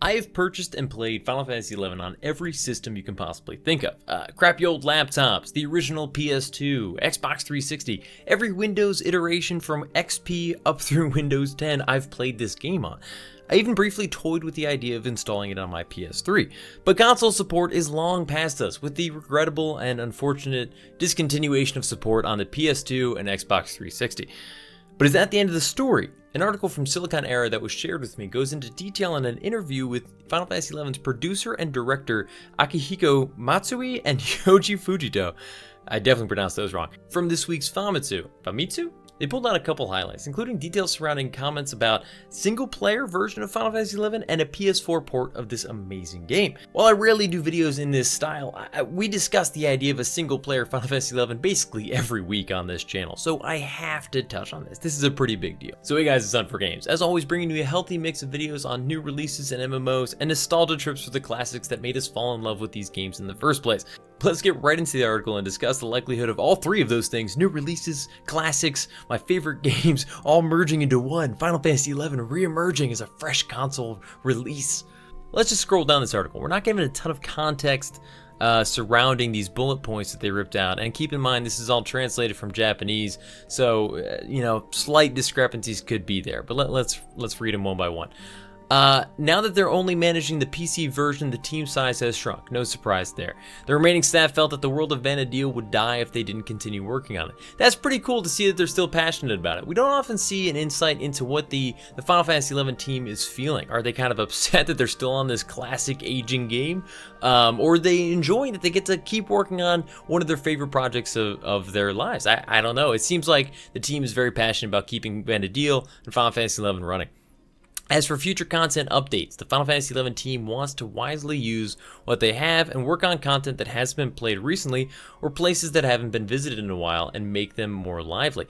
I have purchased and played Final Fantasy XI on every system you can possibly think of. Crappy old laptops, the original PS2, Xbox 360, every Windows iteration from XP up through Windows 10 I've played this game on. I even briefly toyed with the idea of installing it on my PS3, but console support is long past us, with the regrettable and unfortunate discontinuation of support on the PS2 and Xbox 360. But is that the end of the story? An article from Silicon Era that was shared with me goes into detail in an interview with Final Fantasy XI's producer and director Akihiko Matsui and Yoji Fujito. I definitely pronounced those wrong. From this week's Famitsu? They pulled out a couple highlights, including details surrounding comments about single-player version of Final Fantasy XI and a PS4 port of this amazing game. While I rarely do videos in this style, we discuss the idea of a single-player Final Fantasy XI basically every week on this channel, so I have to touch on this. This is a pretty big deal. So hey guys, it's Hunt4Games. As always, bringing you a healthy mix of videos on new releases and MMOs, and nostalgia trips for the classics that made us fall in love with these games in the first place. Let's get right into the article and discuss the likelihood of all three of those things: new releases, classics, my favorite games, all merging into one, Final Fantasy XI re-emerging as a fresh console release. Let's just scroll down this article. We're not given a ton of context surrounding these bullet points that they ripped out, and keep in mind this is all translated from Japanese, so you know, slight discrepancies could be there, but let's read them one by one. Now that they're only managing the PC version, the team size has shrunk. No surprise there. The remaining staff felt that the world of Vana'diel would die if they didn't continue working on it. That's pretty cool to see that they're still passionate about it. We don't often see an insight into what the Final Fantasy XI team is feeling. Are they kind of upset that they're still on this classic aging game? Or are they enjoying that they get to keep working on one of their favorite projects of their lives? I don't know. It seems like the team is very passionate about keeping Vana'diel and Final Fantasy XI running. As for future content updates, the Final Fantasy XI team wants to wisely use what they have and work on content that hasn't been played recently or places that haven't been visited in a while and make them more lively.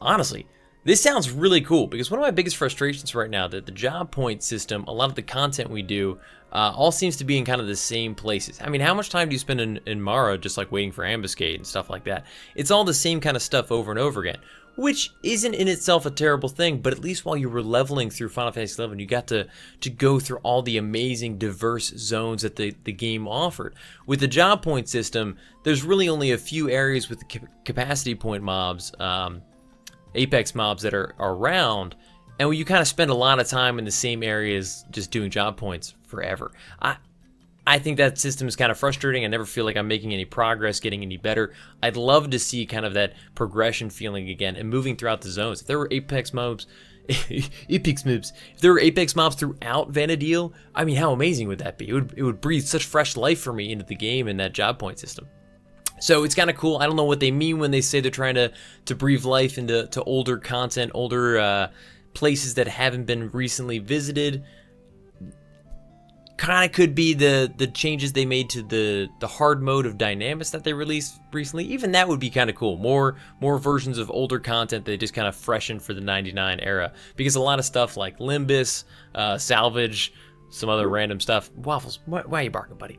Honestly, this sounds really cool, because one of my biggest frustrations right now that the job point system, a lot of the content we do, all seems to be in kind of the same places. I mean, how much time do you spend in Mara just like waiting for ambuscade and stuff like that? It's all the same kind of stuff over and over again, which isn't in itself a terrible thing, but at least while you were leveling through Final Fantasy XI, you got to go through all the amazing diverse zones that the game offered. With the job point system, there's really only a few areas with the capacity point mobs, Apex mobs that are around, and you kind of spend a lot of time in the same areas just doing job points forever. I think that system is kind of frustrating. I never feel like I'm making any progress, getting any better. I'd love to see kind of that progression feeling again and moving throughout the zones. If there were Apex mobs, if there were Apex mobs throughout Vana'diel, I mean, how amazing would that be? It would breathe such fresh life for me into the game and that job point system. So it's kind of cool. I don't know what they mean when they say they're trying to breathe life into older content, older places that haven't been recently visited. Kind of could be the changes they made to the hard mode of Dynamis that they released recently. Even that would be kind of cool. More versions of older content they just kind of freshen for the 99 era. Because a lot of stuff like Limbus, Salvage, some other random stuff. Waffles, why are you barking, buddy?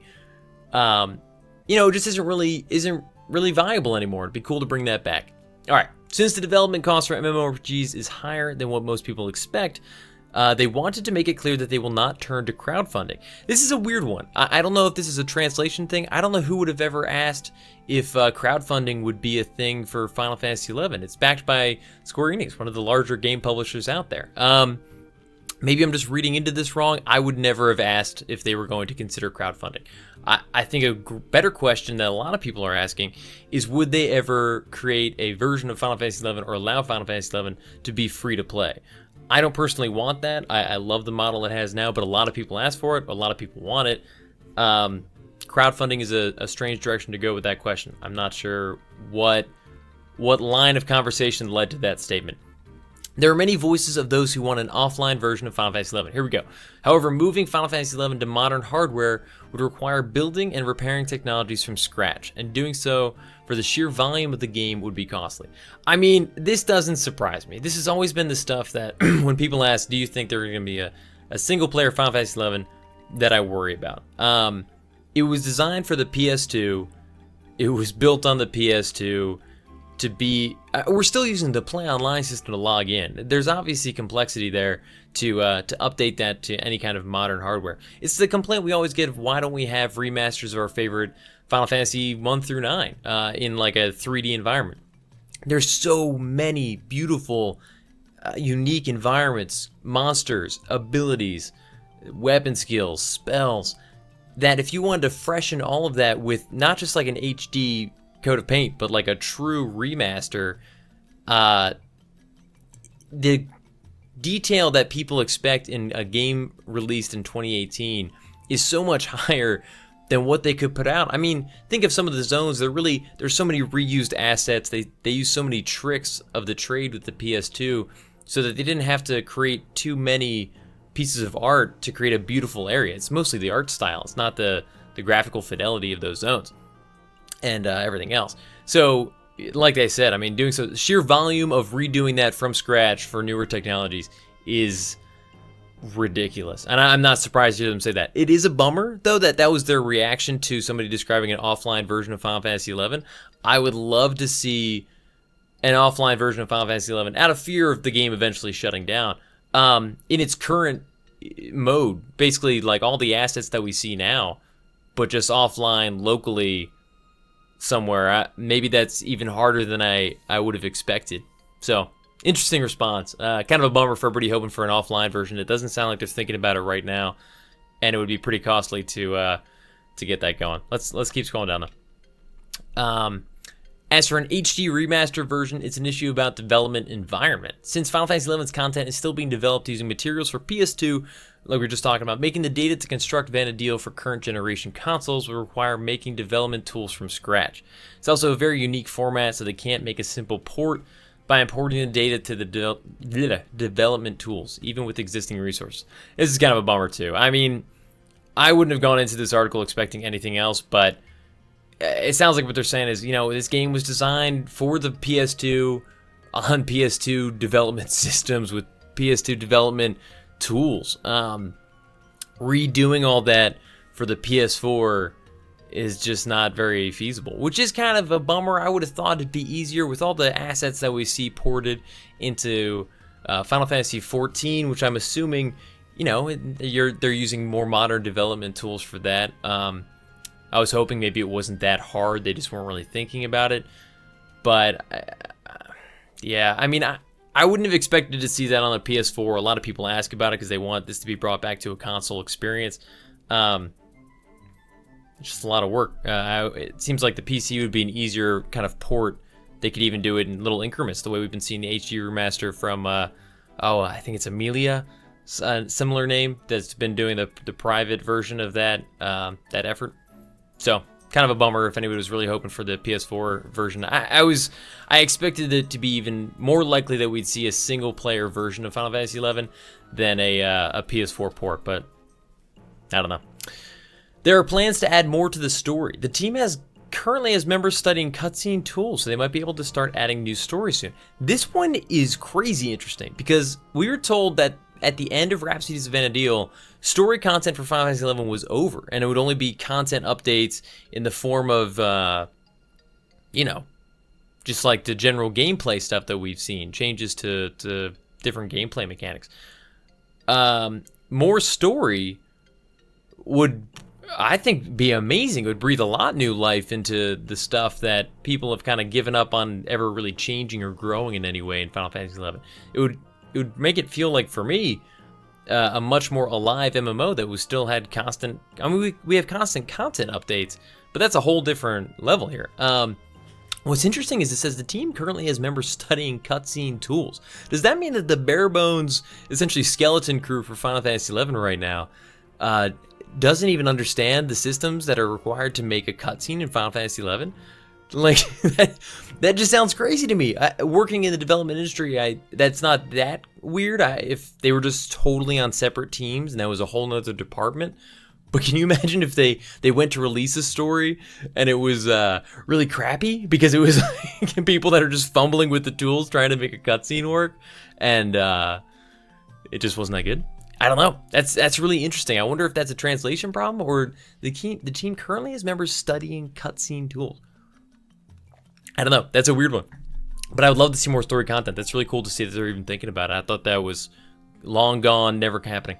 You know, it just isn't really viable anymore. It'd be cool to bring that back. All right, since the development cost for MMORPGs is higher than what most people expect, they wanted to make it clear that they will not turn to crowdfunding. This is a weird one. I don't know if this is a translation thing. I don't know who would have ever asked if crowdfunding would be a thing for Final Fantasy XI. It's backed by Square Enix, one of the larger game publishers out there. Maybe I'm just reading into this wrong. I would never have asked if they were going to consider crowdfunding. I think a better question that a lot of people are asking is, would they ever create a version of Final Fantasy XI or allow Final Fantasy XI to be free to play? I don't personally want that. I love the model it has now, but a lot of people ask for it. A lot of people want it. Crowdfunding is a strange direction to go with that question. I'm not sure what line of conversation led to that statement. There are many voices of those who want an offline version of Final Fantasy XI. Here we go. However, moving Final Fantasy XI to modern hardware would require building and repairing technologies from scratch, and doing so for the sheer volume of the game would be costly. I mean, this doesn't surprise me. This has always been the stuff that when people ask, do you think there's going to be a single-player Final Fantasy XI, that I worry about. It was designed for the PS2. It was built on the PS2. to be, we're still using the play online system to log in. There's obviously complexity there to update that to any kind of modern hardware. It's the complaint we always get of why don't we have remasters of our favorite Final Fantasy 1 through 9 in like a 3D environment. There's so many beautiful, unique environments, monsters, abilities, weapon skills, spells, that if you wanted to freshen all of that with not just like an HD coat of paint, but like a true remaster, the detail that people expect in a game released in 2018 is so much higher than what they could put out. I mean, think of some of the zones. There's so many reused assets. They use so many tricks of the trade with the PS2 so that they didn't have to create too many pieces of art to create a beautiful area. It's mostly the art style. It's not the graphical fidelity of those zones and everything else. So, like I said, I mean, doing so, the sheer volume of redoing that from scratch for newer technologies is ridiculous. And I'm not surprised to hear them say that. It is a bummer, though, that was their reaction to somebody describing an offline version of Final Fantasy XI. I would love to see an offline version of Final Fantasy XI out of fear of the game eventually shutting down. In its current mode, basically like all the assets that we see now, but just offline locally somewhere. Maybe that's even harder than I would have expected. So, interesting response. Kind of a bummer for everybody hoping for an offline version. It doesn't sound like they're thinking about it right now, and it would be pretty costly to get that going. Let's keep scrolling down though. As for an HD remaster version, it's an issue about development environment. Since Final Fantasy XI's content is still being developed using materials for PS2, like we were just talking about, making the data to construct Vana'diel for current generation consoles will require making development tools from scratch. It's also a very unique format, so they can't make a simple port by importing the data to the development tools, even with existing resources. This is kind of a bummer too. I mean, I wouldn't have gone into this article expecting anything else, but it sounds like what they're saying is, you know, this game was designed for the PS2 on PS2 development systems with PS2 development tools. Redoing all that for the PS4 is just not very feasible, which is kind of a bummer. I would have thought it'd be easier with all the assets that we see ported into Final Fantasy 14, which I'm assuming, you know, they're using more modern development tools for that. I was hoping maybe it wasn't that hard. They just weren't really thinking about it. But, yeah, I mean, I wouldn't have expected to see that on the PS4. A lot of people ask about it because they want this to be brought back to a console experience. It's just a lot of work. It seems like the PC would be an easier kind of port. They could even do it in little increments, the way we've been seeing the HD remaster from, I think it's Amelia, similar name, that's been doing the private version of that effort. So, kind of a bummer if anybody was really hoping for the PS4 version. I expected it to be even more likely that we'd see a single-player version of Final Fantasy XI than a PS4 port, but I don't know. There are plans to add more to the story. The team currently has members studying cutscene tools, so they might be able to start adding new stories soon. This one is crazy interesting, because we were told that at the end of Rhapsodies of Vana'diel, story content for Final Fantasy XI was over, and it would only be content updates in the form of, you know, just like the general gameplay stuff that we've seen, changes to different gameplay mechanics. More story would, I think, be amazing. It would breathe a lot new life into the stuff that people have kind of given up on ever really changing or growing in any way in Final Fantasy XI. It would make it feel like, for me, a much more alive MMO that was still had constant. I mean, we have constant content updates, but that's a whole different level here. What's interesting is it says the team currently has members studying cutscene tools. Does that mean that the bare bones, essentially skeleton crew for Final Fantasy XI right now, doesn't even understand the systems that are required to make a cutscene in Final Fantasy XI? Like, that just sounds crazy to me. Working in the development industry, that's not that weird. If they were just totally on separate teams and that was a whole nother department. But can you imagine if they went to release a story and it was really crappy because it was like people that are just fumbling with the tools trying to make a cutscene work, and it just wasn't that good? I don't know. That's really interesting. I wonder if that's a translation problem or the team currently has members studying cutscene tools. I don't know. That's a weird one. But I would love to see more story content. That's really cool to see that they're even thinking about it. I thought that was long gone, never happening.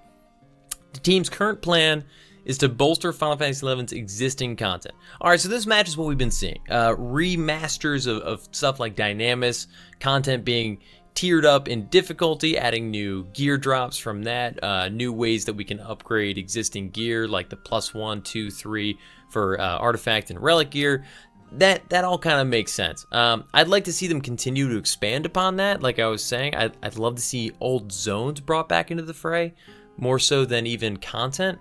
The team's current plan is to bolster Final Fantasy XI's existing content. All right, so this matches what we've been seeing. Remasters of stuff like Dynamis, content being tiered up in difficulty, adding new gear drops from that, new ways that we can upgrade existing gear, like the +1, 2, 3 for artifact and relic gear. That all kind of makes sense. I'd like to see them continue to expand upon that. Like I was saying, I'd love to see old zones brought back into the fray, more so than even content.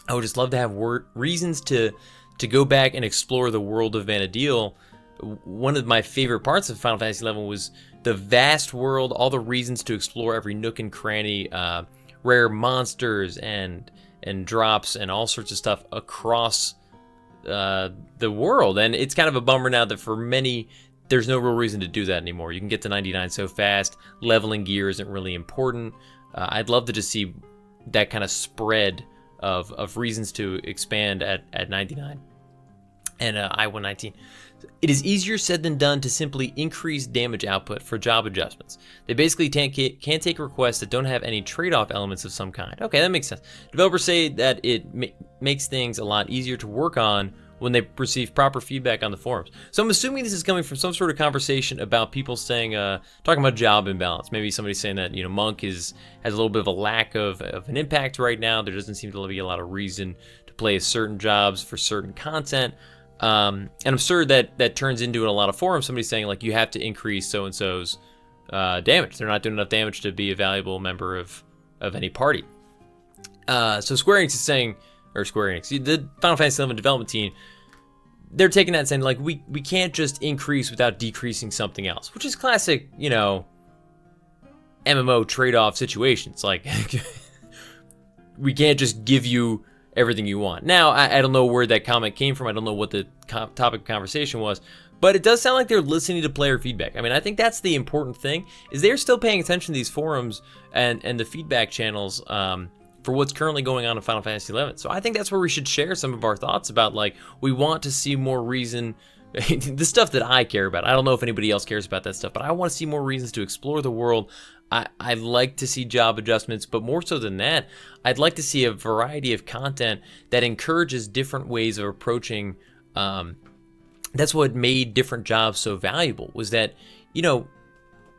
I would just love to have reasons to go back and explore the world of Vana'diel. One of my favorite parts of Final Fantasy XI was the vast world, all the reasons to explore every nook and cranny, rare monsters and drops and all sorts of stuff across the world. And it's kind of a bummer now that for many, there's no real reason to do that anymore. You can get to 99 so fast. Leveling gear isn't really important. I'd love to just see that kind of spread of reasons to expand at 99 and I-119. It is easier said than done to simply increase damage output for job adjustments. They basically can't take requests that don't have any trade-off elements of some kind. Okay, that makes sense. Developers say that it makes things a lot easier to work on when they receive proper feedback on the forums. So I'm assuming this is coming from some sort of conversation about people saying, talking about job imbalance. Maybe somebody saying that, you know, Monk has a little bit of a lack of an impact right now. There doesn't seem to be a lot of reason to play certain jobs for certain content. And I'm sure that turns into in a lot of forums, somebody saying like, you have to increase so-and-so's damage. They're not doing enough damage to be a valuable member of any party. So Square Enix is saying, or Square Enix, the Final Fantasy XI development team, they're taking that and saying, like, we can't just increase without decreasing something else, which is classic, you know, MMO trade-off situations. Like, we can't just give you everything you want. Now, I don't know where that comment came from. I don't know what the topic of conversation was, but it does sound like they're listening to player feedback. I mean, I think that's the important thing, is they're still paying attention to these forums and the feedback channels, for what's currently going on in Final Fantasy XI. So I think that's where we should share some of our thoughts about, like, we want to see more reason, the stuff that I care about. I don't know if anybody else cares about that stuff, but I want to see more reasons to explore the world. I like to see job adjustments, but more so than that, I'd like to see a variety of content that encourages different ways of approaching. That's what made different jobs so valuable, was that, you know,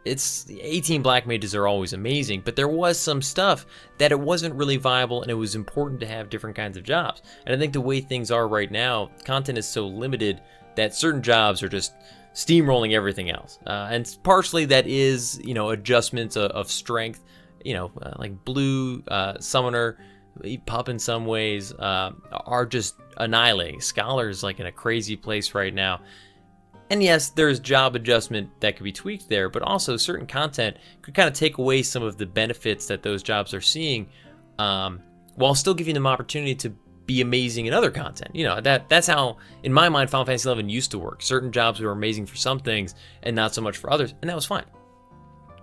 it's 18 Black Mages are always amazing, but there was some stuff that it wasn't really viable, and it was important to have different kinds of jobs. And I think the way things are right now, content is so limited that certain jobs are just steamrolling everything else. And partially that is, you know, adjustments of strength, you know, like Blue, Summoner, Pup in some ways, are just annihilating. Scholar's like in a crazy place right now. And yes, there's job adjustment that could be tweaked there, but also certain content could kind of take away some of the benefits that those jobs are seeing, while still giving them opportunity to be amazing in other content. You know, that's how, in my mind, Final Fantasy XI used to work. Certain jobs were amazing for some things and not so much for others, and that was fine.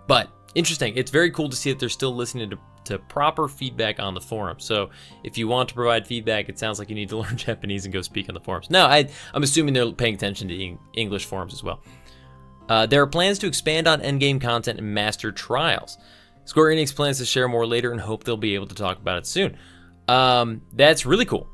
But interesting. It's very cool to see that they're still listening to proper feedback on the forum. So if you want to provide feedback, it sounds like you need to learn Japanese and go speak on the forums. No, I'm assuming they're paying attention to English forums as well. There are plans to expand on endgame content and master trials. Square Enix plans to share more later and hope they'll be able to talk about it soon. That's really cool.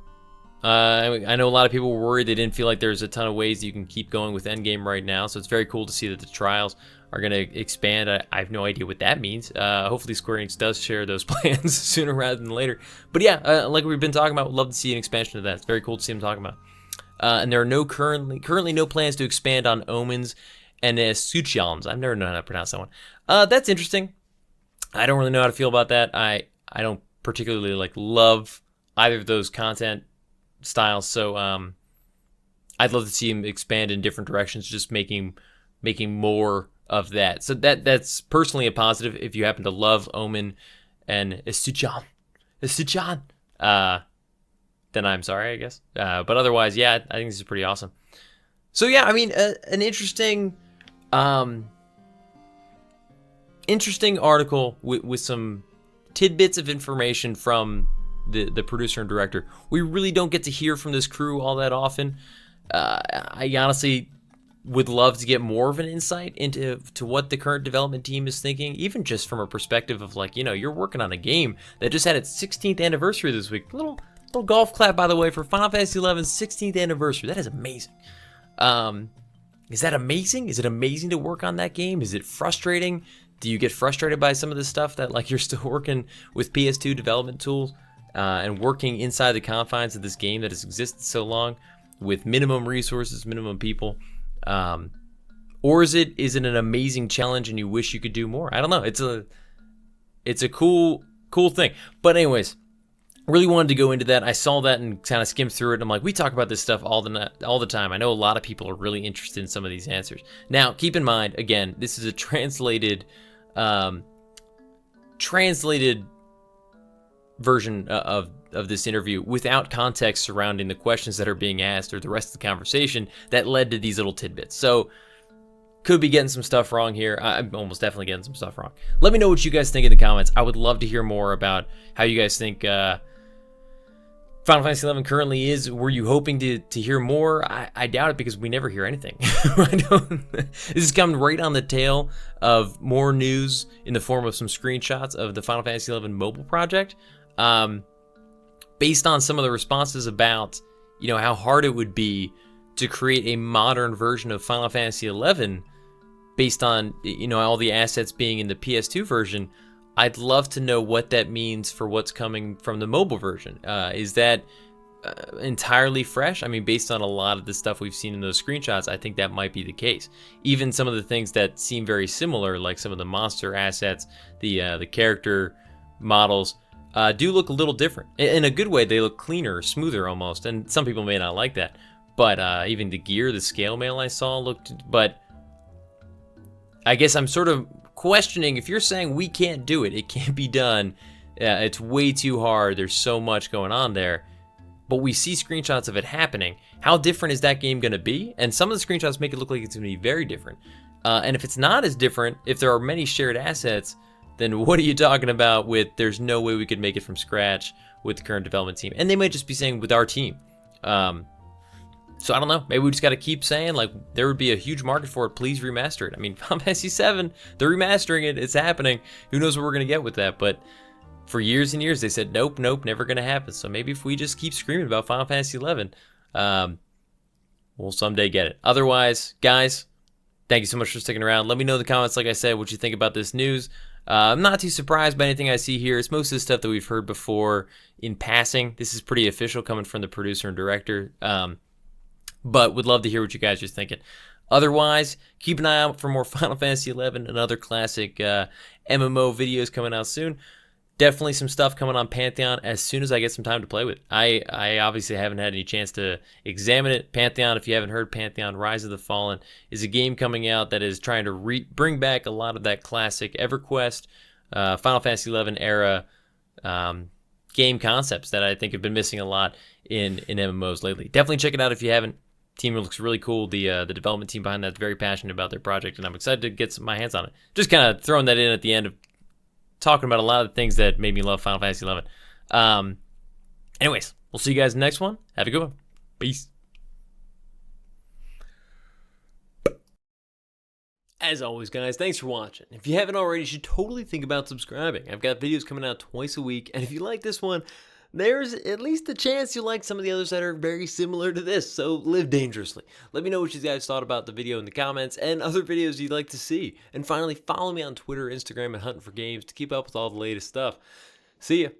I know a lot of people were worried they didn't feel like there's a ton of ways that you can keep going with endgame right now, so it's very cool to see that the trials are going to expand. I have no idea what that means. Hopefully Square Enix does share those plans sooner rather than later. But yeah, like we've been talking about, would love to see an expansion of that. It's very cool to see them talking about. And there are currently no plans to expand on Omens and Suchions. I've never known how to pronounce that one. That's interesting. I don't really know how to feel about that. I don't particularly love either of those content styles, so I'd love to see him expand in different directions, just making more of that. So that's personally a positive. If you happen to love Omen and Suchan, then I'm sorry, I guess. But otherwise, yeah, I think this is pretty awesome. So yeah, I mean, an interesting article with some tidbits of information from the producer and director. We really don't get to hear from this crew all that often. I honestly would love to get more of an insight into what the current development team is thinking, even just from a perspective of like, you know, you're working on a game that just had its 16th anniversary this week. Little golf clap, by the way, for Final Fantasy XI's 16th anniversary. That is amazing. Is that amazing? Is it amazing to work on that game? Is it frustrating? Do you get frustrated by some of the stuff that like you're still working with PS2 development tools and working inside the confines of this game that has existed so long with minimum resources, minimum people? Or is it an amazing challenge and you wish you could do more? I don't know. It's a cool thing. But anyways, really wanted to go into that. I saw that and kind of skimmed through it. And I'm like, we talk about this stuff all the time. I know a lot of people are really interested in some of these answers. Now, keep in mind, again, this is a translated version of this interview without context surrounding the questions that are being asked or the rest of the conversation that led to these little tidbits. So could be getting some stuff wrong here. I'm almost definitely getting some stuff wrong. Let me know what you guys think in the comments. I would love to hear more about how you guys think Final Fantasy XI currently is. Were you hoping to hear more? I doubt it, because we never hear anything. This is coming right on the tail of more news in the form of some screenshots of the Final Fantasy XI mobile project. Based on some of the responses about, you know, how hard it would be to create a modern version of Final Fantasy XI based on, you know, all the assets being in the PS2 version, I'd love to know what that means for what's coming from the mobile version. Is that entirely fresh? I mean, based on a lot of the stuff we've seen in those screenshots, I think that might be the case. Even some of the things that seem very similar, like some of the monster assets, the character models, do look a little different. In a good way, they look cleaner, smoother almost, and some people may not like that. But even the gear, the scale mail I saw looked... But I guess I'm sort of questioning, if you're saying we can't do it, it can't be done, it's way too hard, there's so much going on there, but we see screenshots of it happening, how different is that game going to be? And some of the screenshots make it look like it's going to be very different. And if it's not as different, if there are many shared assets, then what are you talking about with there's no way we could make it from scratch with the current development team? And they might just be saying with our team. So I don't know. Maybe we just got to keep saying, like, there would be a huge market for it. Please remaster it. I mean, Final Fantasy VII, they're remastering it. It's happening. Who knows what we're going to get with that? But for years and years, they said, nope, never going to happen. So maybe if we just keep screaming about Final Fantasy XI, we'll someday get it. Otherwise, guys, thank you so much for sticking around. Let me know in the comments, like I said, what you think about this news. I'm not too surprised by anything I see here. It's most of the stuff that we've heard before in passing. This is pretty official coming from the producer and director. But would love to hear what you guys are thinking. Otherwise, keep an eye out for more Final Fantasy XI and other classic MMO videos coming out soon. Definitely some stuff coming on Pantheon as soon as I get some time to play with it. I obviously haven't had any chance to examine it. Pantheon, if you haven't heard, Pantheon Rise of the Fallen is a game coming out that is trying to bring back a lot of that classic EverQuest, Final Fantasy XI era game concepts that I think have been missing a lot in MMOs lately. Definitely check it out if you haven't. Team looks really cool. The development team behind that's very passionate about their project, and I'm excited to get my hands on it. Just kind of throwing that in at the end of talking about a lot of the things that made me love Final Fantasy XI. Anyways, we'll see you guys in the next one. Have a good one. Peace. As always, guys, thanks for watching. If you haven't already, you should totally think about subscribing. I've got videos coming out twice a week, and if you like this one, there's at least a chance you like some of the others that are very similar to this, so live dangerously. Let me know what you guys thought about the video in the comments and other videos you'd like to see. And finally, follow me on Twitter, Instagram, and Huntin for Games to keep up with all the latest stuff. See ya.